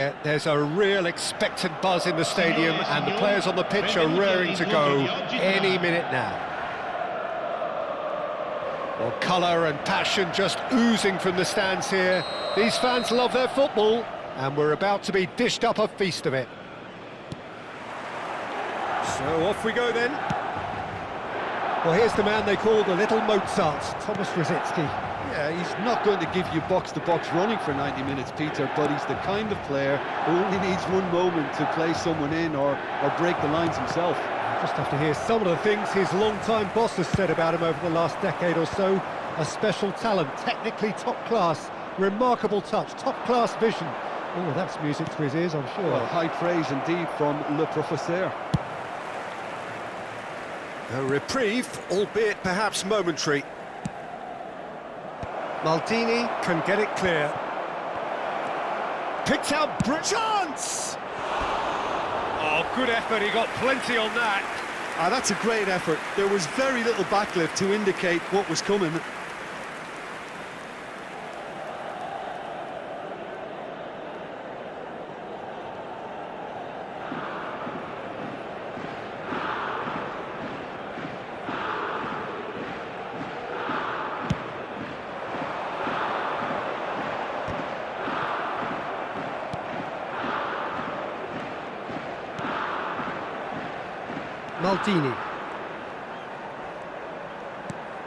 There's a real expectant buzz in the stadium, and the players on the pitch are raring to go any minute now. Well, colour and passion just oozing from the stands here. These fans love their football, and we're about to be dished up a feast of it. So off we go then. Well, here's the man they call the little Mozart, Thomas Rosicky. Yeah, he's not going to give you box-to-box running for 90 minutes, Peter, but he's the kind of player who only needs one moment to play someone in or break the lines himself. You just have to hear some of the things his long-time boss has said about him over the last decade or so. A special talent, technically top class, remarkable touch, top-class vision. Oh, that's music to his ears, I'm sure. Well, high praise indeed from Le Professeur. A reprieve, albeit perhaps momentary. Maldini can get it clear. Picked out chance! Oh, good effort, he got plenty on that. That's a great effort. There was very little backlift to indicate what was coming. Maldini.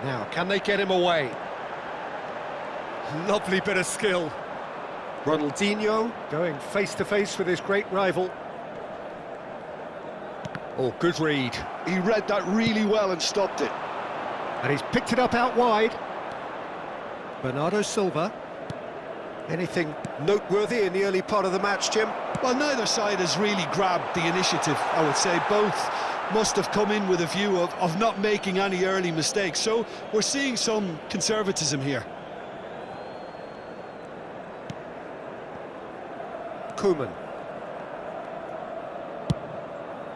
Now, can they get him away? Lovely bit of skill. Ronaldinho going face-to-face with his great rival. Oh, good read. He read that really well and stopped it. And he's picked it up out wide. Bernardo Silva. Anything noteworthy in the early part of the match, Jim? Well, neither side has really grabbed the initiative, I would say. Both must have come in with a view of not making any early mistakes. So we're seeing some conservatism here. Koeman.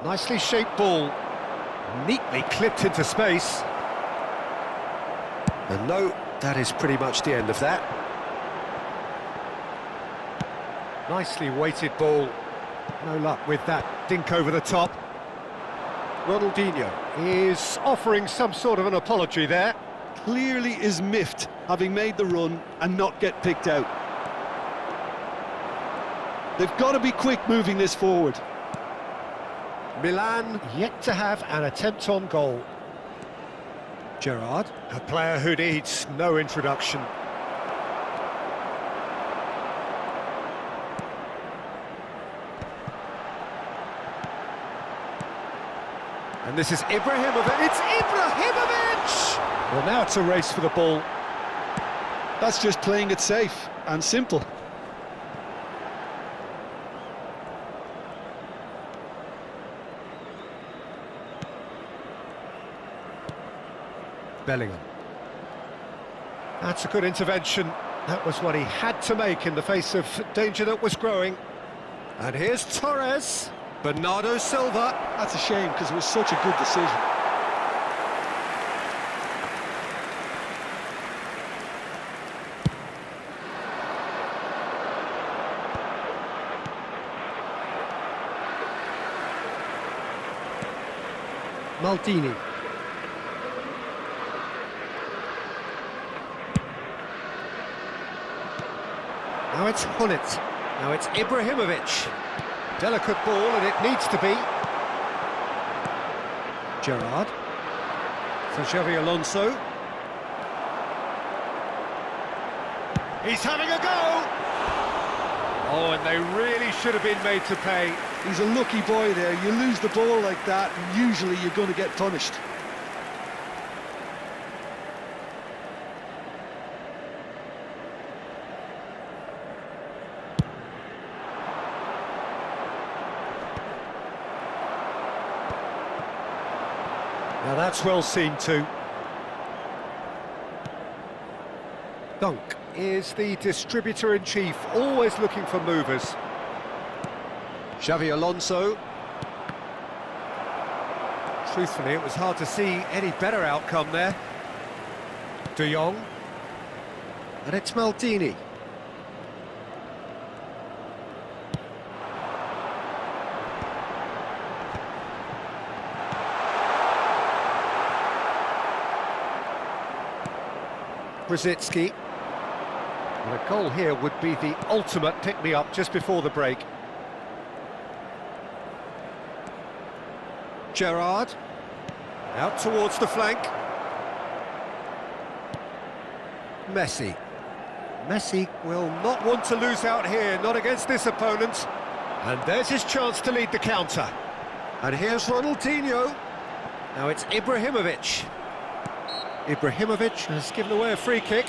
Nicely shaped ball. Neatly clipped into space. And no, that is pretty much the end of that. Nicely weighted ball. No luck with that dink over the top. Ronaldinho is offering some sort of an apology there. Clearly is miffed, having made the run and not get picked out. They've got to be quick moving this forward. Milan yet to have an attempt on goal. Gerrard, a player who needs no introduction. And this is Ibrahimovic. It's Ibrahimovic! Well, now it's a race for the ball. That's just playing it safe and simple. Bellingham. That's a good intervention. That was what he had to make in the face of danger that was growing. And here's Torres. Bernardo Silva. That's a shame because it was such a good decision. Maldini. Now it's Hullet. Now it's Ibrahimovic. Delicate ball, and it needs to be. Gerrard. For Xavi Alonso. He's having a go! Oh, and they really should have been made to pay. He's a lucky boy there. You lose the ball like that, and usually you're going to get punished. Now that's well seen too. Dunk is the distributor-in-chief, always looking for movers. Xavi Alonso. Truthfully, it was hard to see any better outcome there. De Jong. And it's Maldini. Brzezinski. And a goal here would be the ultimate pick-me-up just before the break. Gerrard. Out towards the flank. Messi. Messi will not want to lose out here, not against this opponent. And there's his chance to lead the counter. And here's Ronaldinho. Now it's Ibrahimovic. Ibrahimovic has given away a free kick.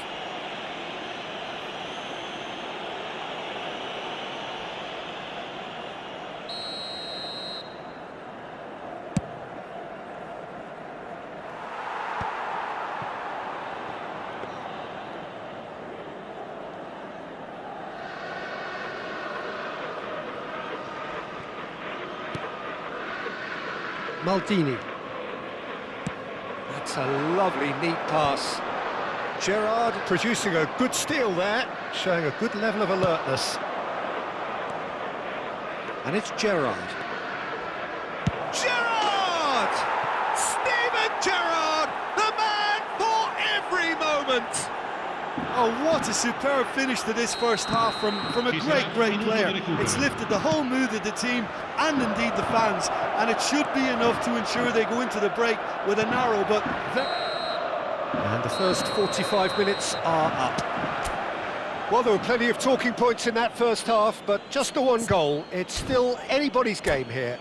Maldini. That's a lovely, neat pass. Gerrard producing a good steal there, showing a good level of alertness. And it's Gerrard. Gerrard! Steven Gerrard, the man for every moment! Oh, what a superb finish to this first half from a great player. It's lifted the whole mood of the team and indeed the fans, and it should be enough to ensure they go into the break with a narrow but... And the first 45 minutes are up. Well, there were plenty of talking points in that first half, but just the one goal. It's still anybody's game here.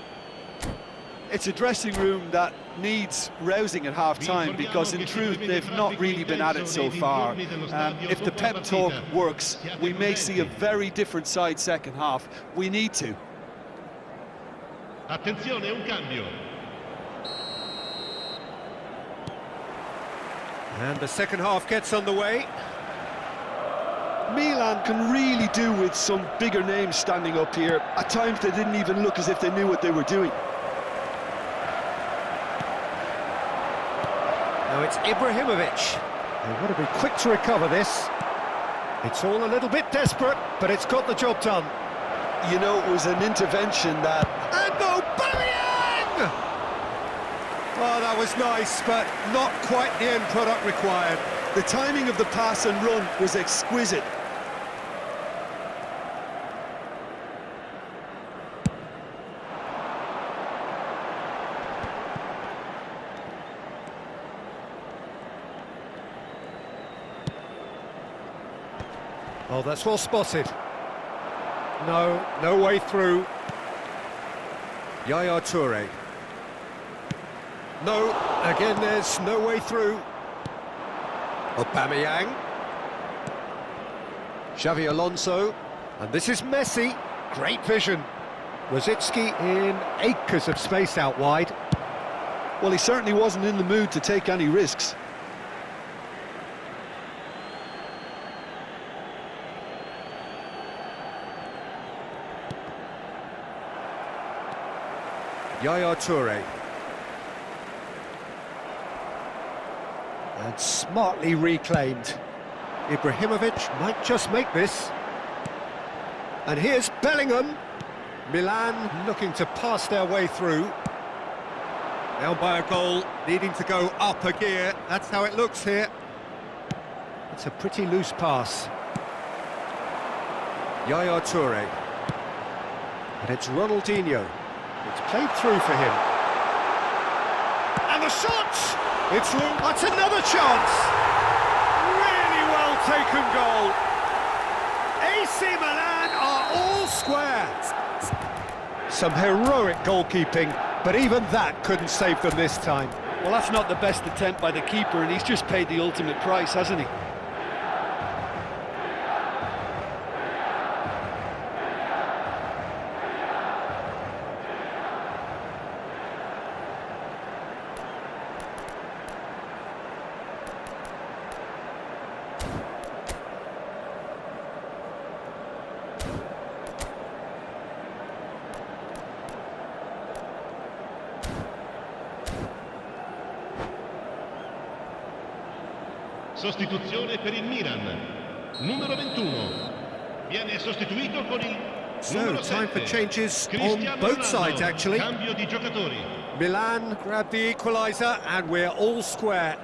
It's a dressing room that needs rousing at half-time, because in truth they've not really been at it so far. If the pep talk works, we may see a very different side second half. We need to. Attenzione, un cambio. And the second half gets underway. Milan can really do with some bigger names standing up here. At times they didn't even look as if they knew what they were doing. Now it's Ibrahimovic. They've got to be quick to recover this. It's all a little bit desperate, but it's got the job done. You know, it was an intervention that... And Aubameyang! Oh, that was nice, but not quite the end product required. The timing of the pass and run was exquisite. Oh, that's well spotted. No way through. Yaya Toure. No, again there's no way through. Aubameyang. Xavi Alonso. And this is Messi. Great vision. Brzezinski in acres of space out wide. Well, he certainly wasn't in the mood to take any risks. Yaya Toure. And smartly reclaimed. Ibrahimovic might just make this. And here's Bellingham. Milan looking to pass their way through. Now by a goal, needing to go up a gear. That's how it looks here. It's a pretty loose pass. Yaya Toure. And it's Ronaldinho. It's played through for him. And the shot! It's through. That's another chance! Really well taken goal. AC Milan are all square. Some heroic goalkeeping, but even that couldn't save them this time. Well, that's not the best attempt by the keeper, and he's just paid the ultimate price, hasn't he? Sostituzione per il Milan. Numero 21. Viene sostituito con il numero 7. Time for changes on both sides, actually. Cambio di giocatori. Milan grab the equaliser, and we're all square.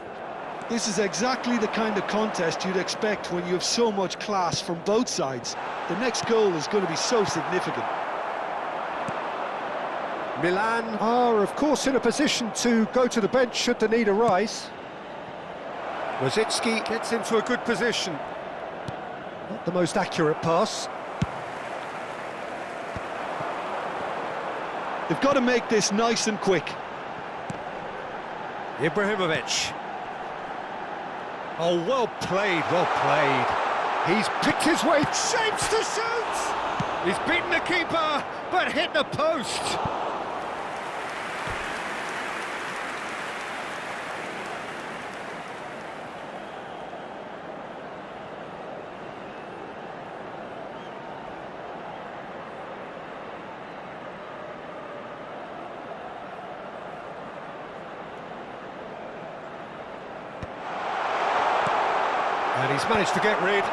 This is exactly the kind of contest you'd expect when you have so much class from both sides. The next goal is going to be so significant. Milan are, of course, in a position to go to the bench should the need arise. Rosicki gets into a good position. Not the most accurate pass. They've got to make this nice and quick. Ibrahimovic. Oh, well played, well played. He's picked his way, shapes to shoot! He's beaten the keeper, but hit the post. And he's managed to get rid.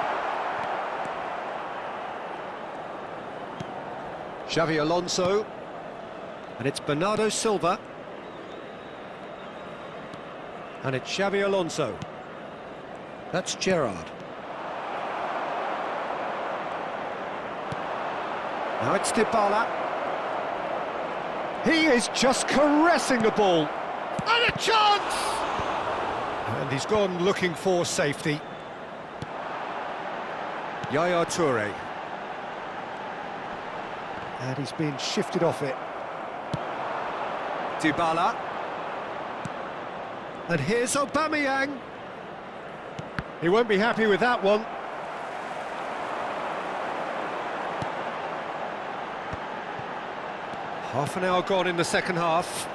Xavi Alonso. And it's Bernardo Silva. And it's Xavi Alonso. That's Gerrard. Now it's Dybala. He is just caressing the ball. And a chance! And he's gone looking for safety. Yaya Toure. And he's been shifted off it. Dybala. And here's Aubameyang. He won't be happy with that one. Half an hour gone in the second half.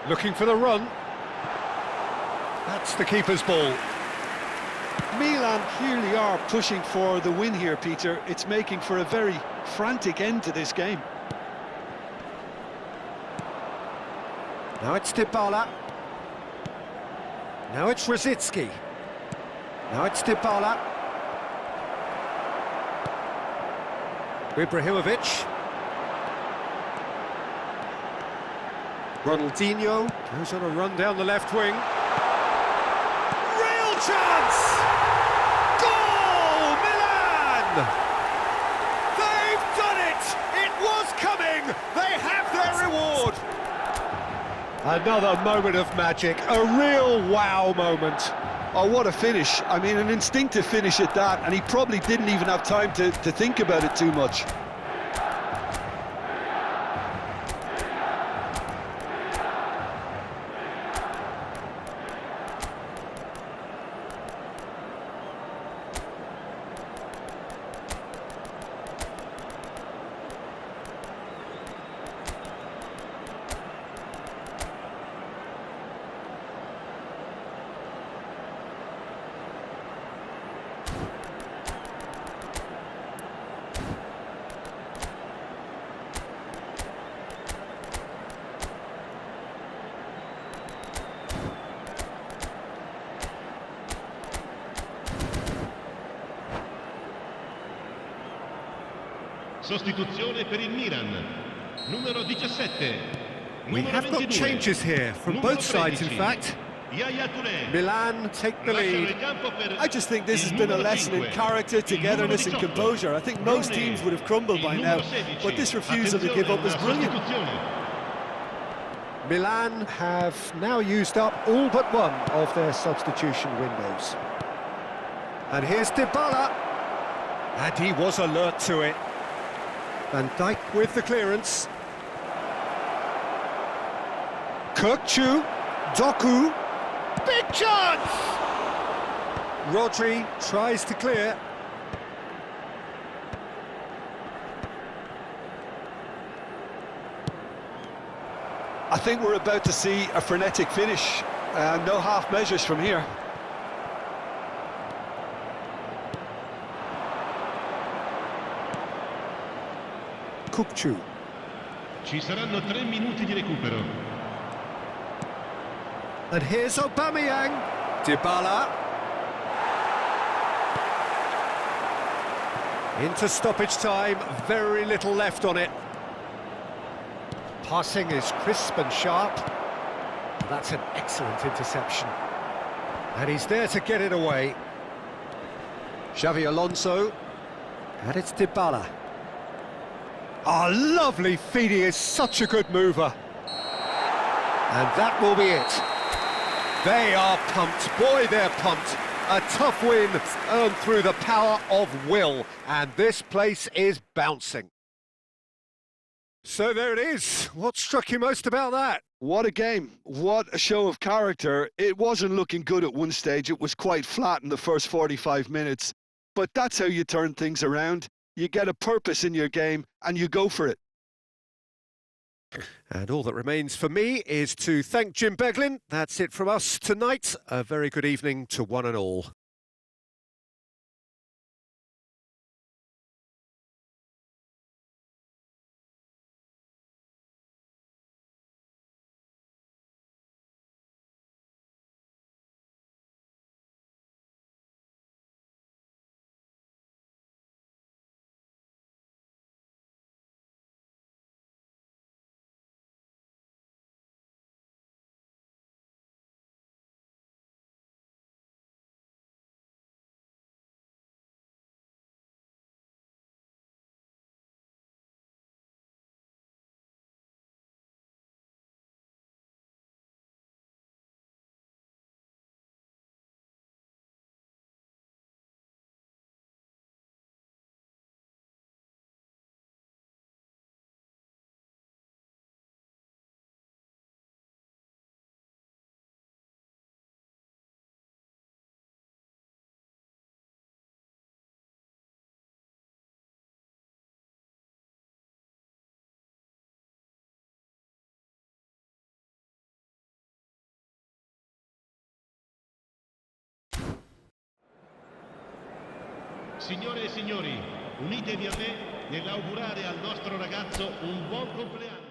Looking for the run. That's the keeper's ball. Milan clearly are pushing for the win here, Peter. It's making for a very frantic end to this game. Now it's Dybala. Now it's Rosicki. Now it's Dybala. Ibrahimovic. Ronaldinho goes on a run down the left wing. Real chance! Goal, Milan! They've done it! It was coming! They have their reward! Another moment of magic, a real wow moment. Oh, what a finish. I mean, an instinctive finish at that, and he probably didn't even have time to think about it too much. Sostituzione per il Milan. Numero 17. We have got changes here from both sides, in fact. Milan take the lead. I just think this has been a lesson in character, togetherness and composure. I think most teams would have crumbled by now, but this refusal to give up is brilliant. Milan have now used up all but one of their substitution windows. And here's Dybala. And he was alert to it. Van Dijk with the clearance. Kirkchu, Doku, big chance! Rodri tries to clear. I think we're about to see a frenetic finish. No half measures from here. Kirkchu. Ci saranno 3 minuti di recupero. And here's Aubameyang. Dybala. Into stoppage time, very little left on it. Passing is crisp and sharp. That's an excellent interception. And he's there to get it away. Xavi Alonso. And it's Dybala. Oh, lovely feed, he is such a good mover. And that will be it. They are pumped, boy they're pumped. A tough win earned through the power of will, and this place is bouncing. So there it is. What struck you most about that? What a game. What a show of character. It wasn't looking good at one stage. It was quite flat in the first 45 minutes. But that's how you turn things around. You get a purpose in your game and you go for it. And all that remains for me is to thank Jim Beglin. That's it from us tonight. A very good evening to one and all. Signore e signori, unitevi a me nell'augurare al nostro ragazzo un buon compleanno.